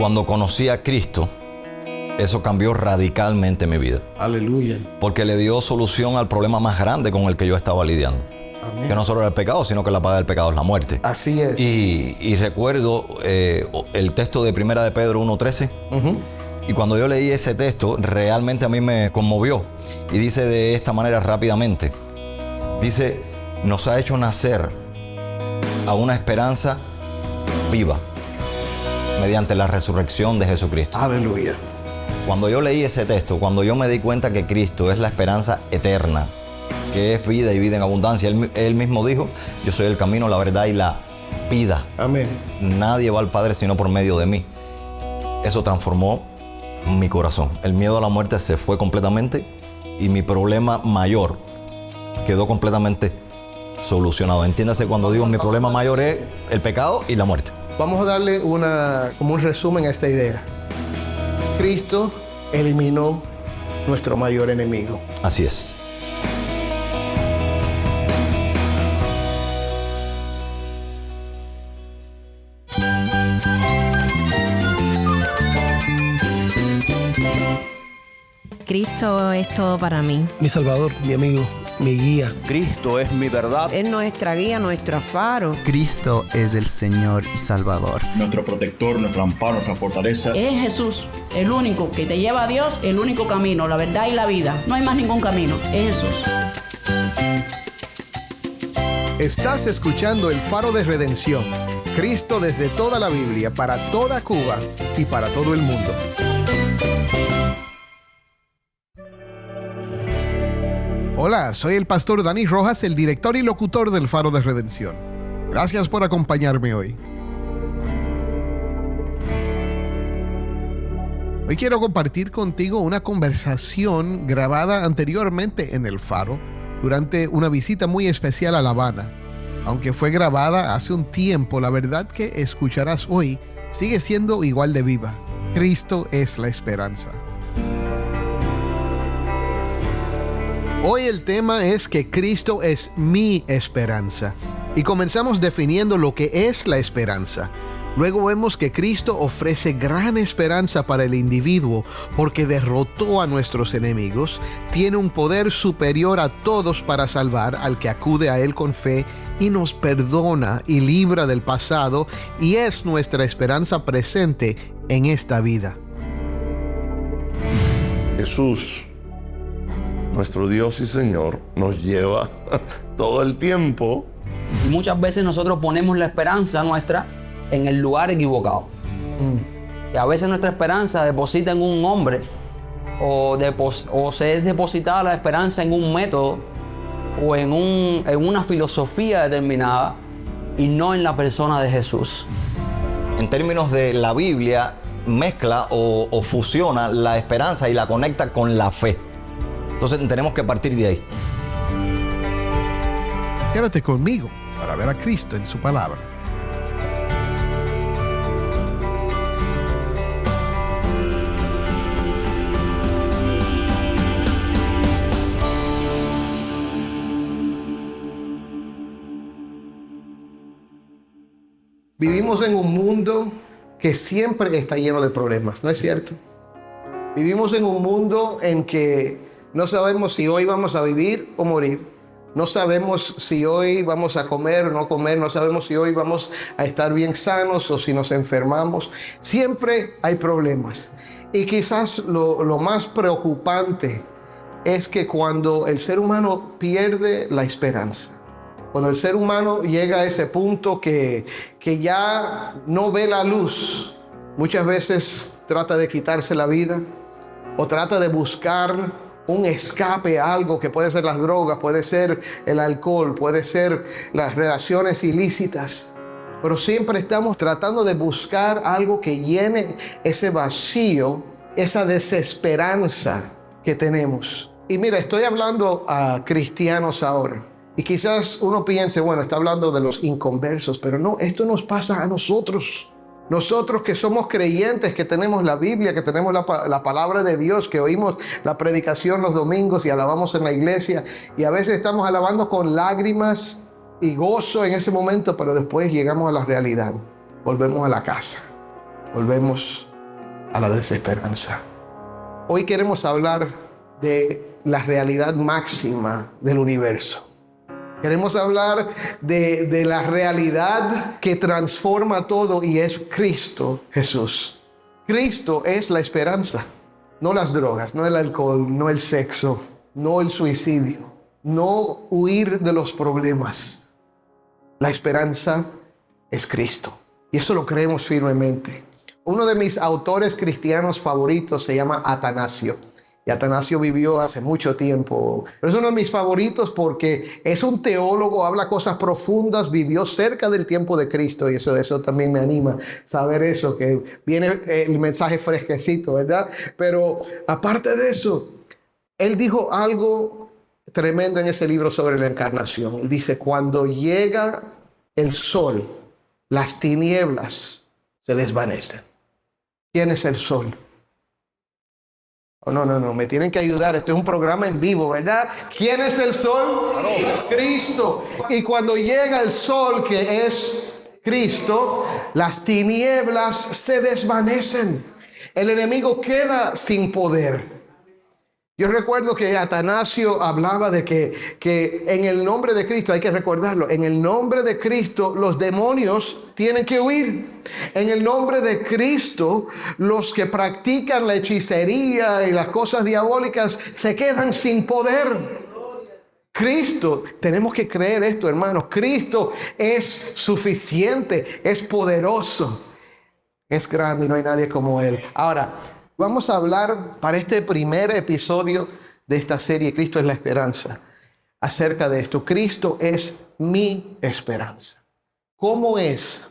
Cuando conocí a Cristo, eso cambió radicalmente mi vida. Aleluya. Porque le dio solución al problema más grande con el que yo estaba lidiando. Amén. Que no solo era el pecado, sino que la paga del pecado es la muerte. Así es. Y recuerdo el texto de 1 de Pedro 1:13. Y cuando yo leí ese texto, realmente a mí me conmovió. Y dice de esta manera rápidamente. Dice, nos ha hecho nacer a una esperanza viva mediante la resurrección de Jesucristo. Aleluya. Cuando yo leí ese texto, cuando yo me di cuenta que Cristo es la esperanza eterna, que es vida y vida en abundancia, él mismo dijo, yo soy el camino, la verdad y la vida. Amén. Nadie va al Padre sino por medio de mí. Eso transformó mi corazón. El miedo a la muerte se fue completamente y mi problema mayor quedó completamente solucionado. Entiéndase cuando digo mi problema mayor es el pecado y la muerte. Vamos a darle como un resumen a esta idea. Cristo eliminó nuestro mayor enemigo. Así es. Cristo es todo para mí. Mi Salvador, mi amigo, mi guía. Cristo es mi verdad. Es nuestra guía, nuestro faro. Cristo es el Señor y Salvador. Nuestro protector, nuestro amparo, nuestra fortaleza. Es Jesús, el único que te lleva a Dios, el único camino, la verdad y la vida. No hay más ningún camino, es Jesús. Estás escuchando El Faro de Redención. Cristo desde toda la Biblia, para toda Cuba y para todo el mundo. Hola, soy el pastor Dani Rojas, el director y locutor del Faro de Redención. Gracias por acompañarme hoy. Hoy quiero compartir contigo una conversación grabada anteriormente en el Faro durante una visita muy especial a La Habana. Aunque fue grabada hace un tiempo, la verdad que escucharás hoy sigue siendo igual de viva. Cristo es la esperanza. Hoy el tema es que Cristo es mi esperanza. Y comenzamos definiendo lo que es la esperanza. Luego vemos que Cristo ofrece gran esperanza para el individuo porque derrotó a nuestros enemigos, tiene un poder superior a todos para salvar al que acude a Él con fe y nos perdona y libra del pasado y es nuestra esperanza presente en esta vida. Jesús, nuestro Dios y Señor, nos lleva todo el tiempo. Muchas veces nosotros ponemos la esperanza nuestra en el lugar equivocado. Y a veces nuestra esperanza deposita en un hombre o se es depositada la esperanza en un método o en una filosofía determinada y no en la persona de Jesús. En términos de la Biblia, mezcla o fusiona la esperanza y la conecta con la fe. Entonces tenemos que partir de ahí. Quédate conmigo para ver a Cristo en su palabra. Vivimos en un mundo que siempre está lleno de problemas, ¿no es cierto? Vivimos en un mundo en que no sabemos si hoy vamos a vivir o morir. No sabemos si hoy vamos a comer o no comer. No sabemos si hoy vamos a estar bien sanos o si nos enfermamos. Siempre hay problemas. Y quizás lo más preocupante es que cuando el ser humano pierde la esperanza, cuando el ser humano llega a ese punto que ya no ve la luz, muchas veces trata de quitarse la vida o trata de buscar un escape a algo que puede ser las drogas, puede ser el alcohol, puede ser las relaciones ilícitas. Pero siempre estamos tratando de buscar algo que llene ese vacío, esa desesperanza que tenemos. Y mira, estoy hablando a cristianos ahora. Y quizás uno piense, bueno, está hablando de los inconversos, pero no, esto nos pasa a nosotros. Nosotros que somos creyentes, que tenemos la Biblia, que tenemos la palabra de Dios, que oímos la predicación los domingos y alabamos en la iglesia. Y a veces estamos alabando con lágrimas y gozo en ese momento, pero después llegamos a la realidad. Volvemos a la casa, volvemos a la desesperanza. Hoy queremos hablar de la realidad máxima del universo. Queremos hablar de la realidad que transforma todo y es Cristo Jesús. Cristo es la esperanza, no las drogas, no el alcohol, no el sexo, no el suicidio, no huir de los problemas. La esperanza es Cristo y eso lo creemos firmemente. Uno de mis autores cristianos favoritos se llama Atanasio. Y Atanasio vivió hace mucho tiempo. Pero es uno de mis favoritos porque es un teólogo, habla cosas profundas, vivió cerca del tiempo de Cristo. Y eso también me anima saber eso, que viene el mensaje fresquecito, ¿verdad? Pero aparte de eso, él dijo algo tremendo en ese libro sobre la encarnación. Él dice, cuando llega el sol, las tinieblas se desvanecen. ¿Quién es el sol? Oh, no, me tienen que ayudar. Esto es un programa en vivo, ¿verdad? ¿Quién es el sol? Cristo. Y cuando llega el sol, que es Cristo, las tinieblas se desvanecen. El enemigo queda sin poder. Yo recuerdo que Atanasio hablaba de que en el nombre de Cristo, hay que recordarlo, en el nombre de Cristo los demonios tienen que huir. En el nombre de Cristo los que practican la hechicería y las cosas diabólicas se quedan sin poder. Cristo, tenemos que creer esto, hermanos, Cristo es suficiente, es poderoso, es grande y no hay nadie como Él. Ahora, vamos a hablar para este primer episodio de esta serie, Cristo es la esperanza, acerca de esto. Cristo es mi esperanza. ¿Cómo es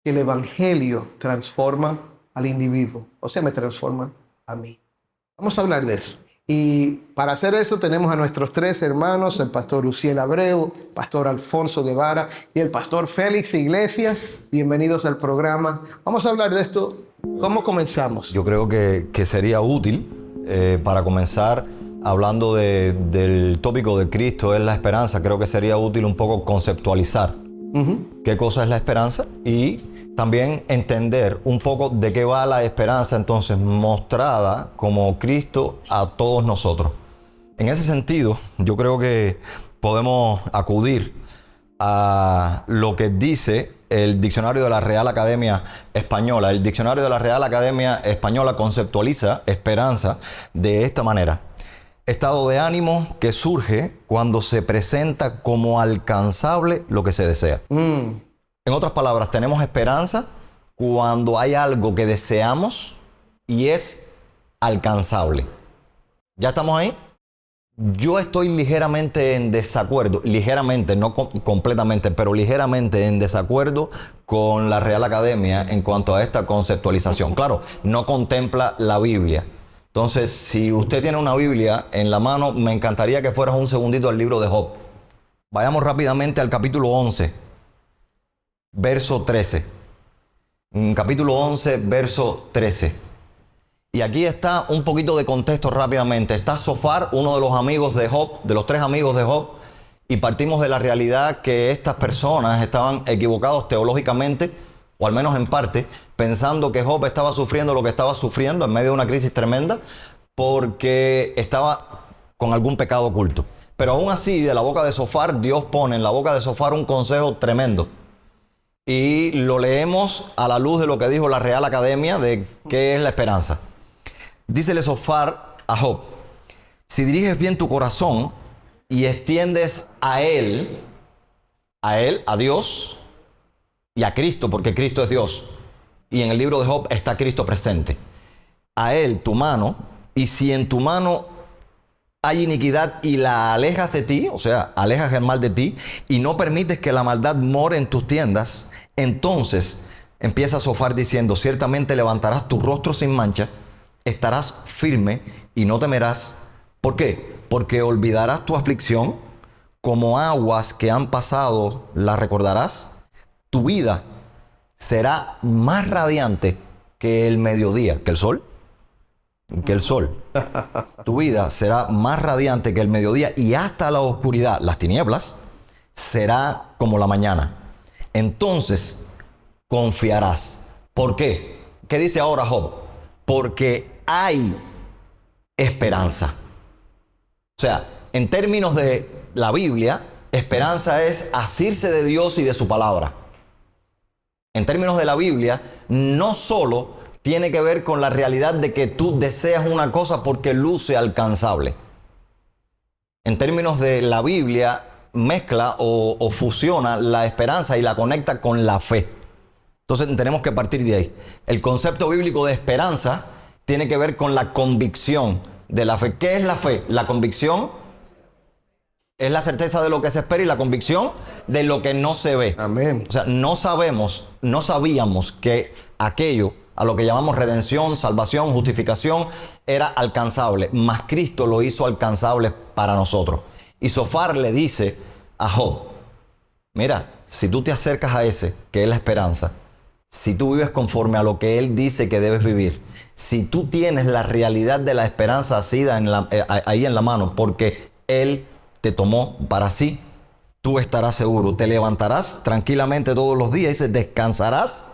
que el Evangelio transforma al individuo? O sea, me transforma a mí. Vamos a hablar de eso. Y para hacer eso tenemos a nuestros tres hermanos, el pastor Uziel Abreu, pastor Alfonso Guevara y el pastor Félix Iglesias. Bienvenidos al programa. Vamos a hablar de esto. ¿Cómo comenzamos? Yo creo que sería útil para comenzar hablando del tópico de Cristo es la esperanza. Creo que sería útil un poco conceptualizar qué cosa es la esperanza y también entender un poco de qué va la esperanza entonces mostrada como Cristo a todos nosotros. En ese sentido, yo creo que podemos acudir a lo que dice el diccionario de la Real Academia Española. El diccionario de la Real Academia Española conceptualiza esperanza de esta manera: estado de ánimo que surge cuando se presenta como alcanzable lo que se desea. En otras palabras, tenemos esperanza cuando hay algo que deseamos y es alcanzable. ¿Ya estamos ahí? Yo estoy ligeramente en desacuerdo, ligeramente, no completamente, pero ligeramente en desacuerdo con la Real Academia en cuanto a esta conceptualización. Claro, no contempla la Biblia. Entonces, si usted tiene una Biblia en la mano, me encantaría que fueras un segundito al libro de Job. Vayamos rápidamente al capítulo 11, verso 13. Capítulo 11, verso 13. Y aquí está un poquito de contexto rápidamente. Está Zofar, uno de los amigos de Job, de los tres amigos de Job, y partimos de la realidad que estas personas estaban equivocados teológicamente, o al menos en parte, pensando que Job estaba sufriendo lo que estaba sufriendo en medio de una crisis tremenda porque estaba con algún pecado oculto. Pero aún así, de la boca de Zofar, Dios pone en la boca de Zofar un consejo tremendo. Y lo leemos a la luz de lo que dijo la Real Academia de qué es la esperanza. Dícele Zofar a Job: si diriges bien tu corazón y extiendes a él, a Dios y a Cristo, porque Cristo es Dios, y en el libro de Job está Cristo presente, a él tu mano, y si en tu mano hay iniquidad y la alejas de ti, o sea, alejas el mal de ti, y no permites que la maldad more en tus tiendas, entonces empieza Zofar diciendo: ciertamente levantarás tu rostro sin mancha, estarás firme y no temerás. ¿Por qué? Porque olvidarás tu aflicción, como aguas que han pasado la recordarás. Tu vida será más radiante que el mediodía, que el sol. Que el sol. Tu vida será más radiante que el mediodía y hasta la oscuridad, las tinieblas, será como la mañana. Entonces confiarás. ¿Por qué? ¿Qué dice ahora Job? porque hay esperanza. O sea, en términos de la Biblia, esperanza es asirse de Dios y de su palabra. En términos de la Biblia, no solo tiene que ver con la realidad de que tú deseas una cosa porque luce alcanzable. En términos de la Biblia, mezcla o fusiona la esperanza y la conecta con la fe. Entonces tenemos que partir de ahí. El concepto bíblico de esperanza tiene que ver con la convicción de la fe. ¿Qué es la fe? La convicción es la certeza de lo que se espera y la convicción de lo que no se ve. Amén. O sea, no sabíamos que aquello a lo que llamamos redención, salvación, justificación era alcanzable, mas Cristo lo hizo alcanzable para nosotros. Y Sofar le dice a Job, mira, si tú te acercas a ese, que es la esperanza, si tú vives conforme a lo que Él dice que debes vivir, si tú tienes la realidad de la esperanza asida ahí en la mano, porque Él te tomó para sí, tú estarás seguro, te levantarás tranquilamente todos los días, dice, descansarás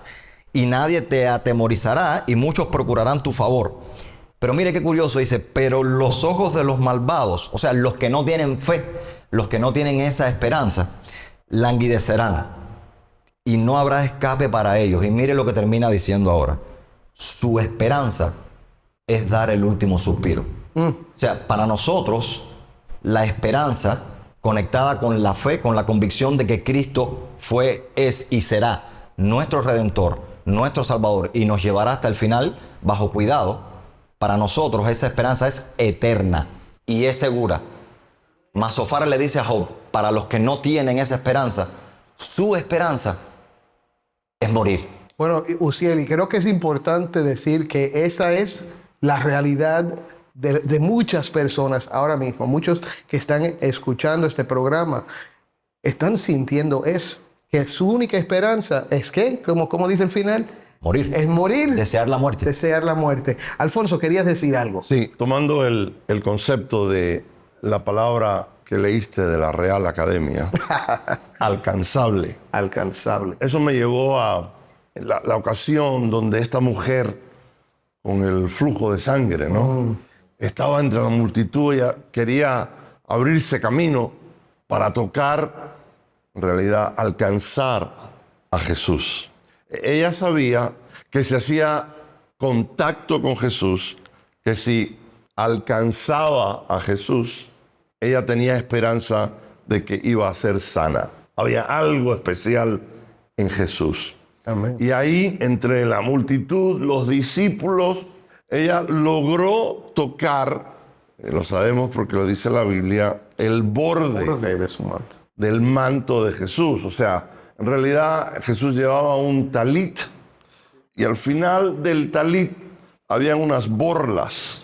y nadie te atemorizará y muchos procurarán tu favor. Pero mire qué curioso, dice, pero los ojos de los malvados, o sea, los que no tienen fe, los que no tienen esa esperanza, languidecerán y no habrá escape para ellos. Y mire lo que termina diciendo ahora. Su esperanza es dar el último suspiro. O sea, para nosotros, la esperanza conectada con la fe, con la convicción de que Cristo fue, es y será nuestro Redentor, nuestro Salvador y nos llevará hasta el final bajo cuidado. Para nosotros esa esperanza es eterna y es segura. Mas Sofar le dice a Job, para los que no tienen esa esperanza, su esperanza es morir. Bueno, Uziel, y creo que es importante decir que esa es la realidad de muchas personas ahora mismo. Muchos que están escuchando este programa están sintiendo eso, que su única esperanza es que, como dice el final, morir. Es morir. Desear la muerte. Desear la muerte. Alfonso, ¿querías decir algo? Sí, tomando el concepto de la palabra que leíste de la Real Academia, alcanzable. Alcanzable. Eso me llevó a la ocasión donde esta mujer, con el flujo de sangre, ¿no? Estaba entre la multitud, ella quería abrirse camino para tocar, en realidad, alcanzar a Jesús. Ella sabía que si hacía contacto con Jesús, que si alcanzaba a Jesús, ella tenía esperanza de que iba a ser sana. Había algo especial en Jesús. Amén. Y ahí, entre la multitud, los discípulos, ella logró tocar, lo sabemos porque lo dice la Biblia, el borde de su manto. Del manto de Jesús. O sea, en realidad Jesús llevaba un talit y al final del talit habían unas borlas.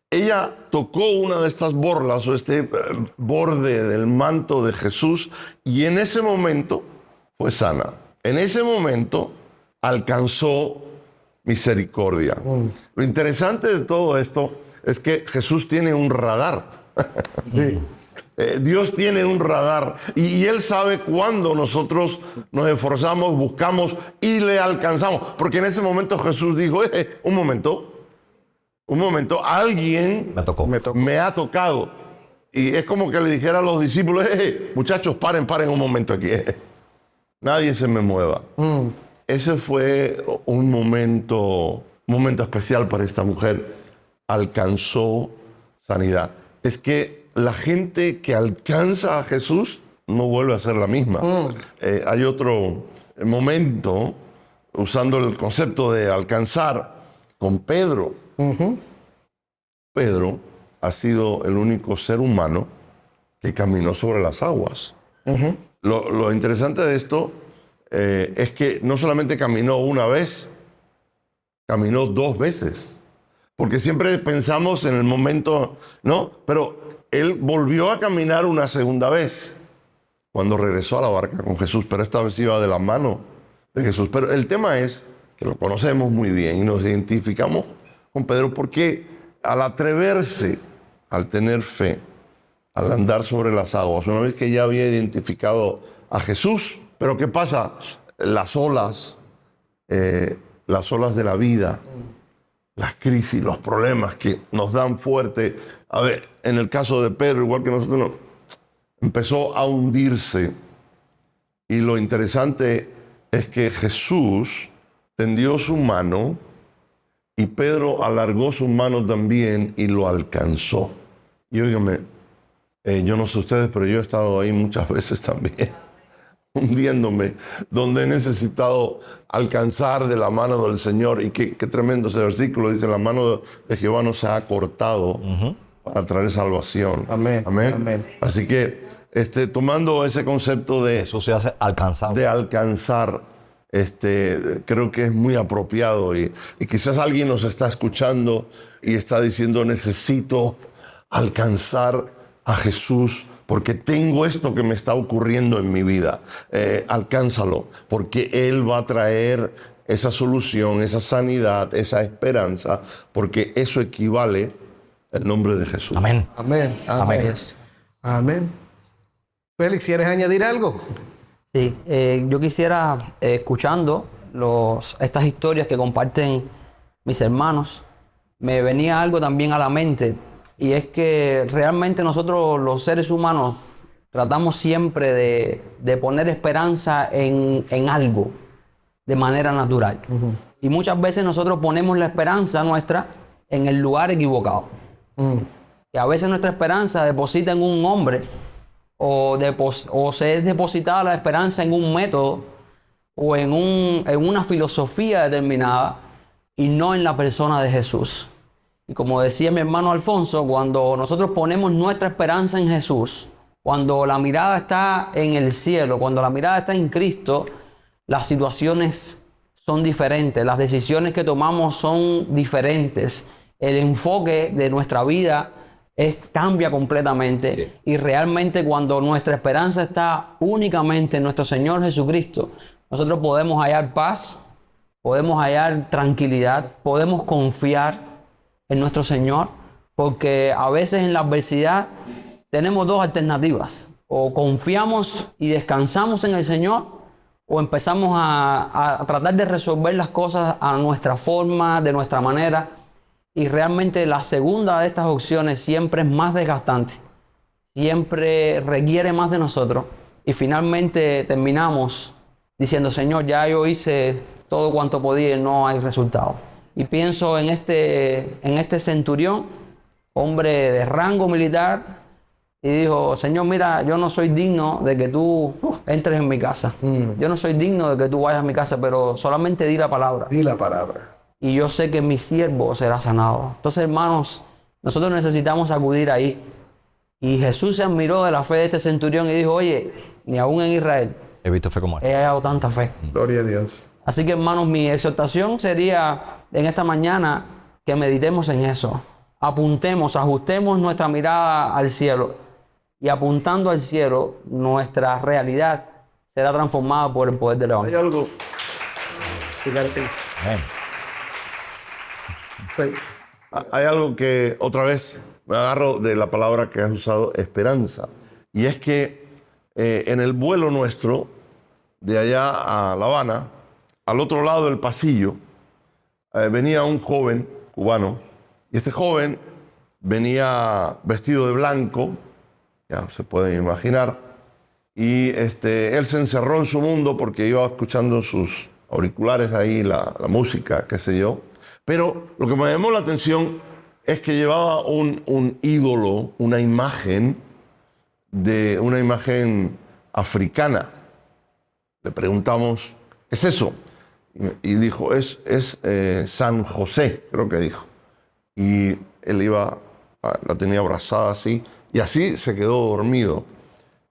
Ella tocó una de estas borlas o este borde del manto de Jesús y en ese momento fue sana. En ese momento alcanzó misericordia. Lo interesante de todo esto es que Jesús tiene un radar. Sí. Dios tiene un radar y Él sabe cuándo nosotros nos esforzamos, buscamos y le alcanzamos. Porque en ese momento Jesús dijo, un momento, alguien me ha tocado. Y es como que le dijera a los discípulos, muchachos, paren un momento aquí. Nadie se me mueva. Ese fue un momento especial para esta mujer. Alcanzó sanidad. Es que la gente que alcanza a Jesús no vuelve a ser la misma. Hay otro momento, usando el concepto de alcanzar, con Pedro. Pedro ha sido el único ser humano que caminó sobre las aguas. Lo interesante de esto es que no solamente caminó una vez, caminó 2 veces. Porque siempre pensamos en el momento, ¿no? Pero él volvió a caminar una segunda vez cuando regresó a la barca con Jesús, pero esta vez iba de la mano de Jesús. Pero el tema es que lo conocemos muy bien y nos identificamos con Pedro porque al atreverse, al tener fe, al andar sobre las aguas, una vez que ya había identificado a Jesús, pero ¿qué pasa? Las olas de la vida las crisis, los problemas que nos dan fuerte. A ver, en el caso de Pedro, igual que nosotros, empezó a hundirse. Y lo interesante es que Jesús tendió su mano y Pedro alargó su mano también y lo alcanzó. Y óigame, yo no sé ustedes, pero yo he estado ahí muchas veces también, hundiéndome, donde he necesitado alcanzar de la mano del Señor. Y qué tremendo ese versículo, dice, la mano de Jehová no se ha cortado para traer salvación. Amén. Amén. Amén. Así que tomando ese concepto de Eso se hace alcanzable. de alcanzar, creo que es muy apropiado y quizás alguien nos está escuchando y está diciendo, necesito alcanzar a Jesús porque tengo esto que me está ocurriendo en mi vida. Alcánzalo, porque Él va a traer esa solución, esa sanidad, esa esperanza, porque eso equivale al nombre de Jesús. Amén. Amén. Amén. Amén. Félix, ¿quieres añadir algo? Sí, yo quisiera, escuchando estas historias que comparten mis hermanos, me venía algo también a la mente, y es que realmente nosotros los seres humanos tratamos siempre de poner esperanza en algo de manera natural. Y muchas veces nosotros ponemos la esperanza nuestra en el lugar equivocado. Y a veces nuestra esperanza deposita en un hombre, o se es depositada la esperanza en un método o en una filosofía determinada y no en la persona de Jesús. Y como decía mi hermano Alfonso, cuando nosotros ponemos nuestra esperanza en Jesús, cuando la mirada está en el cielo, cuando la mirada está en Cristo, las situaciones son diferentes, las decisiones que tomamos son diferentes, el enfoque de nuestra vida cambia completamente. Sí. Y realmente cuando nuestra esperanza está únicamente en nuestro Señor Jesucristo, nosotros podemos hallar paz, podemos hallar tranquilidad, podemos confiar en nuestro Señor, porque a veces en la adversidad tenemos dos alternativas: o confiamos y descansamos en el Señor, o empezamos a tratar de resolver las cosas a nuestra forma, de nuestra manera. Y realmente la segunda de estas opciones siempre es más desgastante, siempre requiere más de nosotros, y finalmente terminamos diciendo, Señor, ya yo hice todo cuanto podía y no hay resultado. Y pienso en este centurión, hombre de rango militar, y dijo, Señor, mira, yo no soy digno de que tú entres en mi casa. Yo no soy digno de que tú vayas a mi casa, pero solamente di la palabra. Di la palabra. Y yo sé que mi siervo será sanado. Entonces, hermanos, nosotros necesitamos acudir ahí. Y Jesús se admiró de la fe de este centurión y dijo, oye, ni aún en Israel he visto fe como esta. he hallado tanta fe. Gloria a Dios. Así que, hermanos, mi exhortación sería en esta mañana que meditemos en eso. Apuntemos, ajustemos nuestra mirada al cielo. Y apuntando al cielo, nuestra realidad será transformada por el poder del Evangelio. Hay algo. Amén. Hay algo que otra vez me agarro de la palabra que has usado, esperanza. Y es que en el vuelo nuestro, de allá a La Habana, al otro lado del pasillo, venía un joven cubano. Y este joven venía vestido de blanco, ya se pueden imaginar. Y él se encerró en su mundo porque iba escuchando sus auriculares ahí, la música, qué sé yo. Pero lo que me llamó la atención es que llevaba un ídolo, una imagen africana. Le preguntamos, ¿qué es eso? Y dijo, es San José, creo que dijo. Y él la tenía abrazada así, y así se quedó dormido.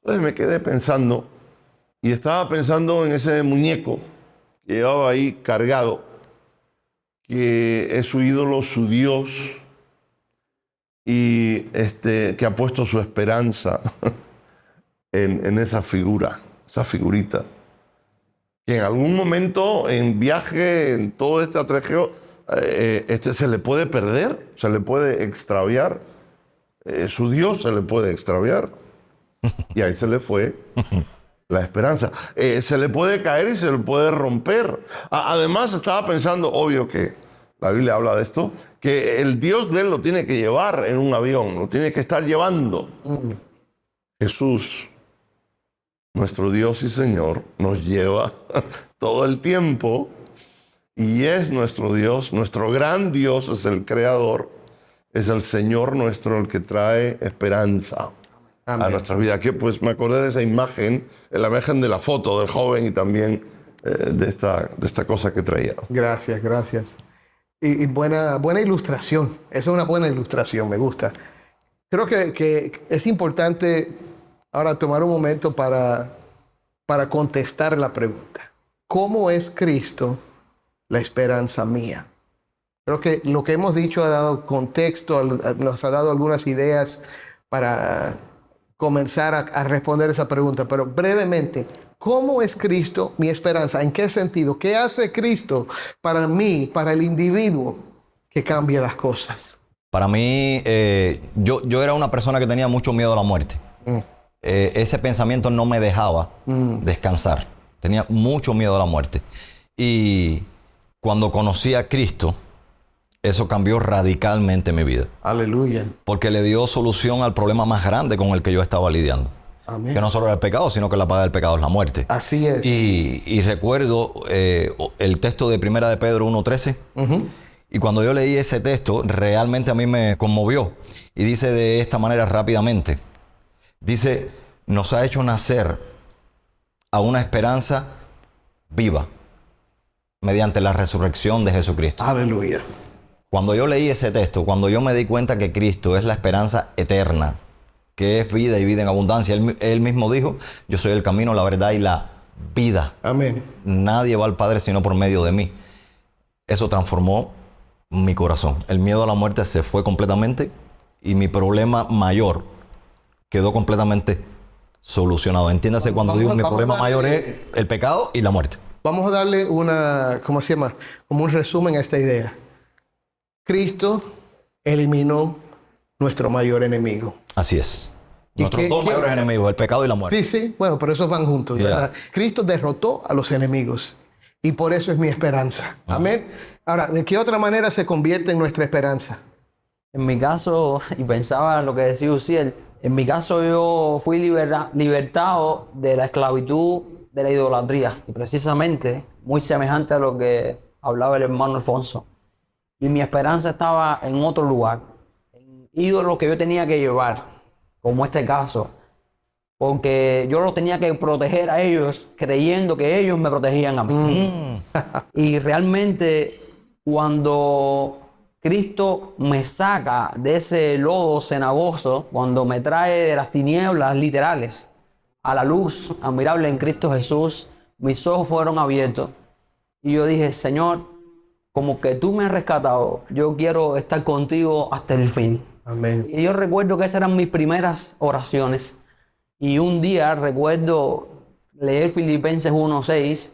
Entonces me quedé pensando, y estaba pensando en ese muñeco que llevaba ahí cargado, que es su ídolo, su Dios, y que ha puesto su esperanza en esa figura, esa figurita. Que en algún momento, en viaje, en todo este atrejeo, se le puede perder, se le puede extraviar, su Dios se le puede extraviar, y ahí se le fue la esperanza. Se le puede caer y se le puede romper. Además, estaba pensando, obvio que la Biblia habla de esto, que el Dios de él lo tiene que llevar en un avión, lo tiene que estar llevando. Jesús, nuestro Dios y Señor, nos lleva todo el tiempo y es nuestro Dios, nuestro gran Dios es el Creador, es el Señor nuestro el que trae esperanza. Amén. A nuestra vida. Que pues me acordé de esa imagen, la imagen de la foto del joven y también de esta cosa que traía. Gracias, gracias. Y buena ilustración. Esa es una buena ilustración, me gusta. Creo que es importante ahora tomar un momento para contestar la pregunta. ¿Cómo es Cristo la esperanza mía? Creo que lo que hemos dicho ha dado contexto, nos ha dado algunas ideas para comenzar a responder esa pregunta. Pero brevemente, ¿cómo es Cristo mi esperanza? ¿En qué sentido? ¿Qué hace Cristo para mí, para el individuo que cambia las cosas? Para mí, yo era una persona que tenía mucho miedo a la muerte. Ese pensamiento no me dejaba descansar. Tenía mucho miedo a la muerte. Y cuando conocí a Cristo, eso cambió radicalmente mi vida. Aleluya. Porque le dio solución al problema más grande con el que yo estaba lidiando. Amén. Que no solo era el pecado, sino que la paga del pecado es la muerte. Así es. Y recuerdo el texto de 1 de Pedro 1:13. Y cuando yo leí ese texto, realmente a mí me conmovió. Y dice de esta manera rápidamente. Dice, nos ha hecho nacer a una esperanza viva mediante la resurrección de Jesucristo. Aleluya. Cuando yo leí ese texto, cuando yo me di cuenta que Cristo es la esperanza eterna, que es vida y vida en abundancia, él mismo dijo, yo soy el camino, la verdad y la vida. Amén. Nadie va al Padre sino por medio de mí. Eso transformó mi corazón. El miedo a la muerte se fue completamente y mi problema mayor quedó completamente solucionado. Entiéndase cuando digo mi problema mayor es el pecado y la muerte. Vamos a darle ¿cómo se llama? Como un resumen a esta idea. Cristo eliminó nuestro mayor enemigo. Así es. Nuestros dos mayores enemigos, el pecado y la muerte. Sí, bueno, pero esos van juntos, ¿verdad? Cristo derrotó a los enemigos y por eso es mi esperanza. Amén. Ahora, ¿de qué otra manera se convierte en nuestra esperanza? En mi caso, y pensaba en lo que decía Uziel, en mi caso yo fui libertado de la esclavitud de la idolatría. Y precisamente, muy semejante a lo que hablaba el hermano Alfonso. Y mi esperanza estaba en otro lugar, en ídolos que yo tenía que llevar, como este caso. Porque yo los tenía que proteger a ellos, creyendo que ellos me protegían a mí. Y realmente, cuando Cristo me saca de ese lodo cenagoso, cuando me trae de las tinieblas literales a la luz admirable en Cristo Jesús, mis ojos fueron abiertos. Y yo dije, Señor, como que tú me has rescatado, yo quiero estar contigo hasta el fin. Amén. Y yo recuerdo que esas eran mis primeras oraciones. Y un día recuerdo leer Filipenses 1:6,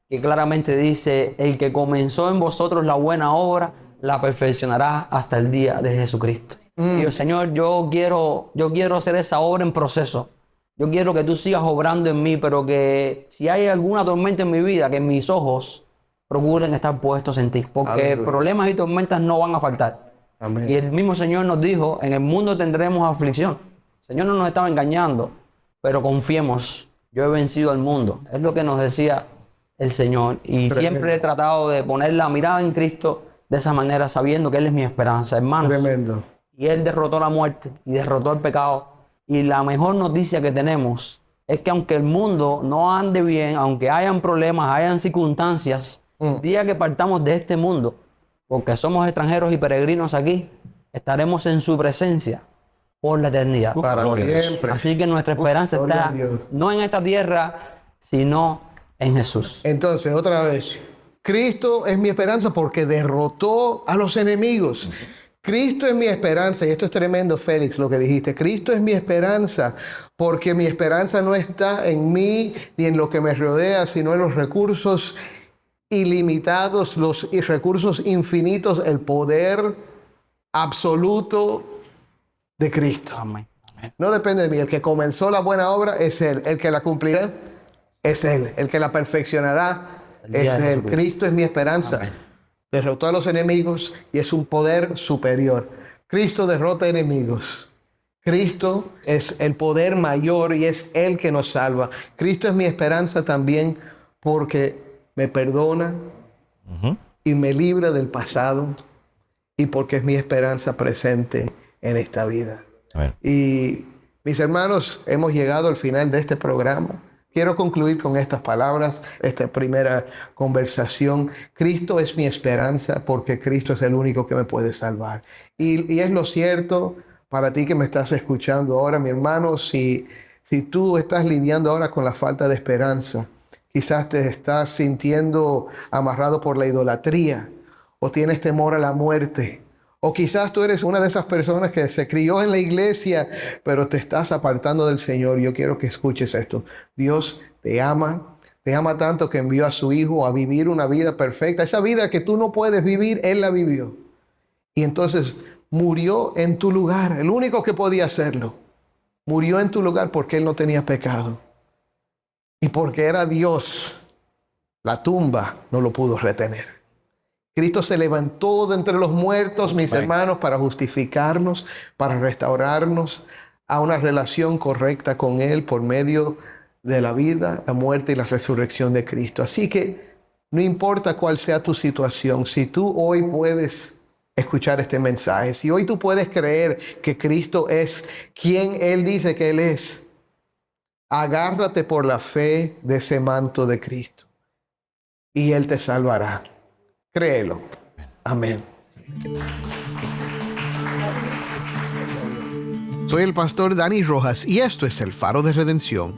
que claramente dice, el que comenzó en vosotros la buena obra, la perfeccionará hasta el día de Jesucristo. Y yo, Señor, yo quiero hacer esa obra en proceso. Yo quiero que tú sigas obrando en mí, pero que si hay alguna tormenta en mi vida, que mis ojos procuren estar puestos en ti, porque problemas y tormentas no van a faltar. Amén. Y el mismo Señor nos dijo, en el mundo tendremos aflicción. El Señor no nos estaba engañando, pero confiemos, yo he vencido al mundo. Es lo que nos decía el Señor. Y siempre he tratado de poner la mirada en Cristo de esa manera, sabiendo que Él es mi esperanza, hermanos. Tremendo. Y Él derrotó la muerte y derrotó el pecado. Y la mejor noticia que tenemos es que aunque el mundo no ande bien, aunque hayan problemas, hayan circunstancias, el día que partamos de este mundo, porque somos extranjeros y peregrinos aquí, estaremos en su presencia por la eternidad. Para siempre. Así que nuestra esperanza está no en esta tierra, sino en Jesús. Entonces, otra vez, Cristo es mi esperanza porque derrotó a los enemigos. Cristo es mi esperanza, y esto es tremendo, Félix, lo que dijiste. Cristo es mi esperanza, porque mi esperanza no está en mí ni en lo que me rodea, sino en los recursos ilimitados, los recursos infinitos, el poder absoluto de Cristo. Amén. No depende de mí. El que comenzó la buena obra es Él. El que la cumplirá es Él. El que la perfeccionará es Él. Cristo es mi esperanza. Amén. derrotó a los enemigos y es un poder superior. Cristo derrota enemigos. Cristo es el poder mayor y es Él que nos salva. Cristo es mi esperanza también porque me perdona y me libra del pasado y porque es mi esperanza presente en esta vida. Amén. Y mis hermanos, hemos llegado al final de este programa. Quiero concluir con estas palabras, esta primera conversación. Cristo es mi esperanza porque Cristo es el único que me puede salvar. Y es lo cierto para ti que me estás escuchando ahora, mi hermano, si tú estás lidiando ahora con la falta de esperanza, quizás te estás sintiendo amarrado por la idolatría o tienes temor a la muerte. O quizás tú eres una de esas personas que se crió en la iglesia, pero te estás apartando del Señor. Yo quiero que escuches esto. Dios te ama tanto que envió a su Hijo a vivir una vida perfecta. Esa vida que tú no puedes vivir, Él la vivió. Y entonces murió en tu lugar. El único que podía hacerlo. Murió en tu lugar porque Él no tenía pecado. Y porque era Dios, la tumba no lo pudo retener. Cristo se levantó de entre los muertos, mis hermanos, para justificarnos, para restaurarnos a una relación correcta con Él por medio de la vida, la muerte y la resurrección de Cristo. Así que no importa cuál sea tu situación, si tú hoy puedes escuchar este mensaje, si hoy tú puedes creer que Cristo es quien Él dice que Él es, agárrate por la fe de ese manto de Cristo y Él te salvará. Créelo. Amén. Soy el pastor Dani Rojas y esto es el Faro de Redención.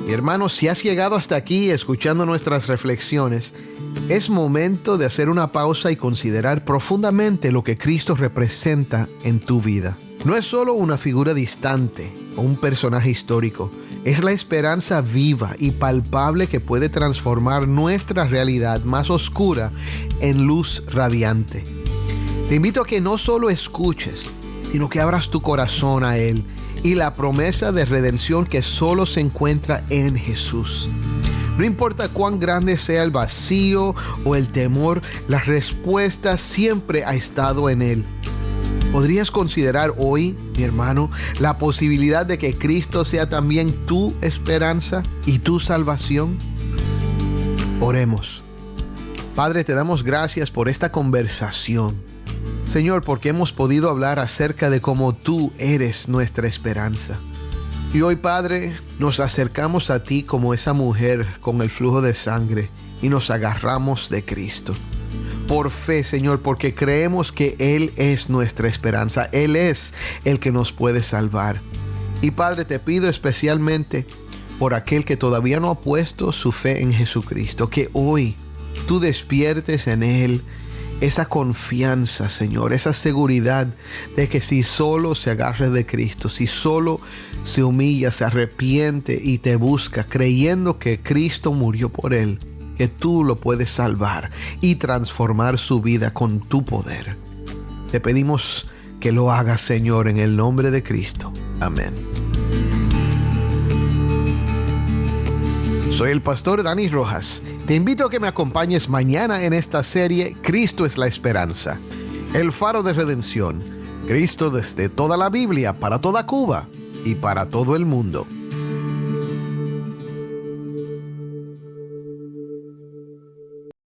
Mi hermano, si has llegado hasta aquí escuchando nuestras reflexiones, es momento de hacer una pausa y considerar profundamente lo que Cristo representa en tu vida. No es solo una figura distante o un personaje histórico. Es la esperanza viva y palpable que puede transformar nuestra realidad más oscura en luz radiante. Te invito a que no solo escuches, sino que abras tu corazón a Él y la promesa de redención que solo se encuentra en Jesús. No importa cuán grande sea el vacío o el temor, la respuesta siempre ha estado en Él. ¿Podrías considerar hoy, mi hermano, la posibilidad de que Cristo sea también tu esperanza y tu salvación? Oremos. Padre, te damos gracias por esta conversación. Señor, porque hemos podido hablar acerca de cómo tú eres nuestra esperanza. Y hoy, Padre, nos acercamos a ti como esa mujer con el flujo de sangre y nos agarramos de Cristo. Por fe, Señor, porque creemos que Él es nuestra esperanza. Él es el que nos puede salvar. Y Padre, te pido especialmente por aquel que todavía no ha puesto su fe en Jesucristo, que hoy tú despiertes en Él esa confianza, Señor, esa seguridad de que si solo se agarra de Cristo, si solo se humilla, se arrepiente y te busca, creyendo que Cristo murió por él, que tú lo puedes salvar y transformar su vida con tu poder. Te pedimos que lo hagas, Señor, en el nombre de Cristo. Amén. Soy el pastor Dani Rojas. Te invito a que me acompañes mañana en esta serie Cristo es la Esperanza, el Faro de Redención. Cristo desde toda la Biblia, para toda Cuba y para todo el mundo.